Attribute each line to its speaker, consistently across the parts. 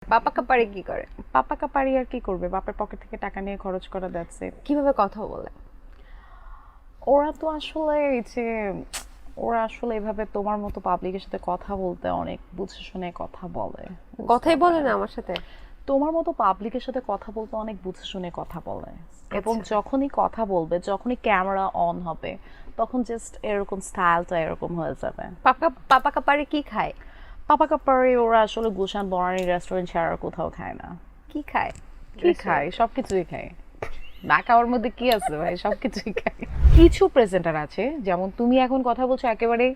Speaker 1: পাপা কাপারে কি করে?
Speaker 2: পাপা কাপারি আর কি করবে, বাপের পকেট থেকে টাকা নিয়ে খরচ করা, যাচ্ছে।
Speaker 1: কিভাবে কথা বলে?
Speaker 2: ওরা তো আসলে এই যে ওরা আসলে এভাবে তোমার মতো পাবলিকের সাথে কথা বলতে অনেক বুঝে শুনে কথা বলে।
Speaker 1: কথাই বলে না আমার সাথে।
Speaker 2: তোমার মতো পাবলিকের সাথে কথা বলতে অনেক বুঝে শুনে কথা বলে, এবং
Speaker 1: আচ্ছা।
Speaker 2: যখনই কথা বলবে, যখনই ক্যামেরা অন হবে, তখন জাস্ট এরকম স্টাইলটা এরকম হয়ে যাবে।
Speaker 1: পাপা কাপারে কি খায়?
Speaker 2: পাপা কাপারি ওরা আসলে গুলশান বনানী রেস্টুরেন্ট ছাড়া আর কোথাও খায় না।
Speaker 1: কি খায়?
Speaker 2: কি খায়? সবকিছুই খায়। না খাওয়ার মধ্যে কি আছে ভাই, সবকিছুই খায়। কিছু প্রেজেন্টার আছে, যেমন তুমি এখন কথা বলছো একেবারে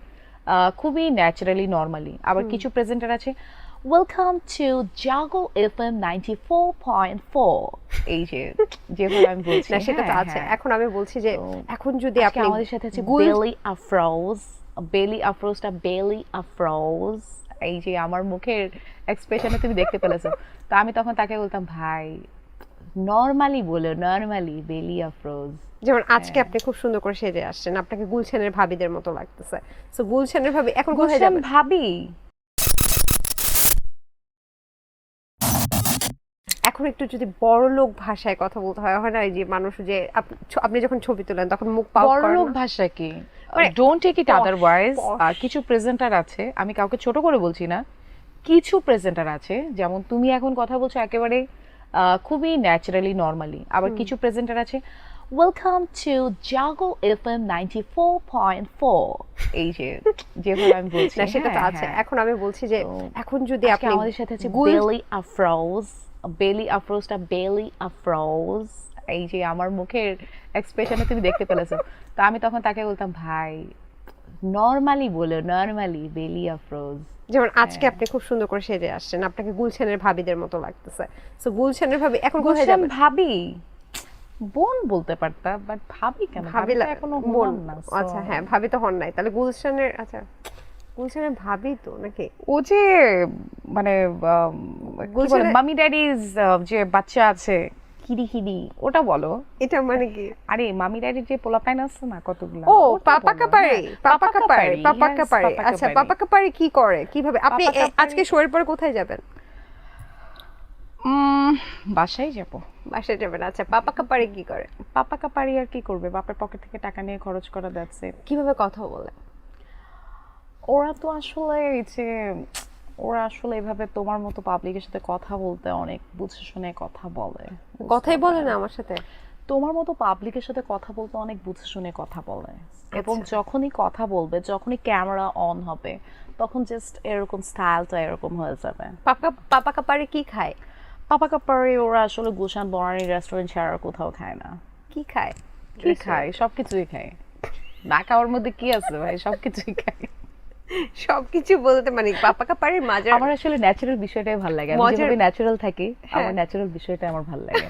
Speaker 2: খুবই ন্যাচারালি নরমালি, আবার কিছু প্রেজেন্টার আছে ওয়েলকাম টু জাগো এফএম 94.4, এই যে যেভাবে আমি বলছি।
Speaker 1: না সেটা তো
Speaker 2: হ্যাঁ,
Speaker 1: আছে।
Speaker 2: হ্যাঁ।
Speaker 1: এখন আমি বলছি যে এখন যদি
Speaker 2: আজকে
Speaker 1: আপনি
Speaker 2: আমাদের সাথে আছে বেলি আফরোজ। বেলি আফরোজ, এই যে আমার মুখের এক্সপ্রেশনে তুমি দেখতে পেলেছো। তো আমি তখন তাকে বলতাম ভাই নরমালি বলো, নরমালি বেলি আফরোজ।
Speaker 1: যেমন আজকে আপনি খুব সুন্দর করে সেজে আসছেন, আপনাকে গুলশানের ভাবিদের মতো লাগতেছে। সো গুলশানের ভাবি এখন কোথায়
Speaker 2: গুলশান
Speaker 1: যাবেন?
Speaker 2: ভাবি
Speaker 1: এখন একটু যদি বড়লোক ভাষায় কথা বলতে হয়, হয় না এই যে মানুষ যে আপনি যখন ছবি তোলেন তখন মুখ পাও করেন
Speaker 2: বড়লোক
Speaker 1: না?
Speaker 2: ভাষা কি,
Speaker 1: মানে
Speaker 2: don't take it
Speaker 1: posh,
Speaker 2: otherwise.
Speaker 1: posh।
Speaker 2: কিছু প্রেজেন্টার আছে, আমি কাউকে ছোট করে বলছি না, কিছু প্রেজেন্টার আছে, যেমন তুমি এখন কথা বলছো একেবারে খুবই ন্যাচারালি নরমালি, আবার কিছু প্রেজেন্টার আছে ওয়েলকাম টু জাগো এফএম 94.4, এই যে যেভাবে আমি বলছি।
Speaker 1: না সেটা তো
Speaker 2: হ্যাঁ,
Speaker 1: আছে।
Speaker 2: হ্যাঁ।
Speaker 1: এখন আমি বলছি যে এখন যদি
Speaker 2: আজকে
Speaker 1: আপনি
Speaker 2: আমাদের সাথে আছে বেলি আফরোজ। বেলি আফরোজ, এই যে আমার মুখের এক্সপ্রেশনে তুমি দেখতে পেলেছো। তো আমি তখন তাকে বলতাম ভাই নরমালি বলো, নরমালি বেলি আফরোজ।
Speaker 1: যেমন আজকে আপনি খুব সুন্দর করে সেজে আসছেন, আপনাকে গুলশানের ভাবিদের মতো লাগতেছে। সো গুলশানের ভাবি এখন কোথায়
Speaker 2: গুলশান
Speaker 1: যাবেন?
Speaker 2: ভাবি বোন বলতে পারতা, বাট ভাবি কেন, ভাবি তো এখনো
Speaker 1: বোন।
Speaker 2: হন না।
Speaker 1: আচ্ছা হ্যাঁ, ভাবি তো হন নাই, তাহলে গুলশানের আচ্ছা গুলশানের ভাবি তো নাকি?
Speaker 2: ও যে মানে কি বলে
Speaker 1: গুলশানের
Speaker 2: মামি ড্যাডিজ, যে বাচ্চা আছে কিরি কিরি, ওটা বলো।
Speaker 1: এটা মানে কি?
Speaker 2: আরে মামি ড্যাডির যে পোলাপাইন আছে না কতগুলা,
Speaker 1: ও
Speaker 2: ওটা
Speaker 1: পাপা
Speaker 2: বলো।
Speaker 1: কাপারে,
Speaker 2: হ্যাঁ,
Speaker 1: পাপা কাপারে, পাপা
Speaker 2: yes,
Speaker 1: কাপারে।
Speaker 2: পাপা
Speaker 1: আচ্ছা
Speaker 2: কাপারি।
Speaker 1: পাপা কাপারে কি করে, কিভাবে আপনি
Speaker 2: পাপা কাপারি-
Speaker 1: আজকে শোয়ের পরে কোথায় যাবেন?
Speaker 2: উম, বাসায় যাব।
Speaker 1: বাসায় যাবেন। আচ্ছা পাপা কাপারে কি করে?
Speaker 2: পাপা কাপারি আর কি করবে, বাপের পকেট থেকে টাকা নিয়ে খরচ করা, যাচ্ছে।
Speaker 1: কিভাবে কথা বলে?
Speaker 2: ওরা তো আসলে এই যে ওরা আসলে এভাবে তোমার মতো পাবলিকের সাথে কথা বলতে অনেক বুঝে শুনে কথা বলে।
Speaker 1: কথাই বলে না আমার সাথে।
Speaker 2: তোমার মতো পাবলিকের সাথে কথা বলতে অনেক বুঝে শুনে কথা বলে, এবং
Speaker 1: আচ্ছা।
Speaker 2: যখনই কথা বলবে, যখনই ক্যামেরা অন হবে, তখন জাস্ট এরকম স্টাইলটা এরকম হয়ে যাবে।
Speaker 1: পাপা কাপারে কি খায়?
Speaker 2: পাপা কাপারি ওরা আসলে গুলশান বনানী রেস্টুরেন্ট ছাড়া আর কোথাও খায় না।
Speaker 1: কি খায়?
Speaker 2: কি খায়? সবকিছুই খায়। না খাওয়ার মধ্যে কি আছে ভাই, সবকিছুই খায়।
Speaker 1: সবকিছু বলতে মানে পাপা কাপারে মাঝে
Speaker 2: আমার আসলে ন্যাচারাল বিষয়টাই ভালো লাগে, আমি
Speaker 1: মজার-
Speaker 2: যেভাবে ন্যাচারাল থাকি,
Speaker 1: হ্যাঁ।
Speaker 2: আমার ন্যাচারাল বিষয়টা আমার ভালো লাগে।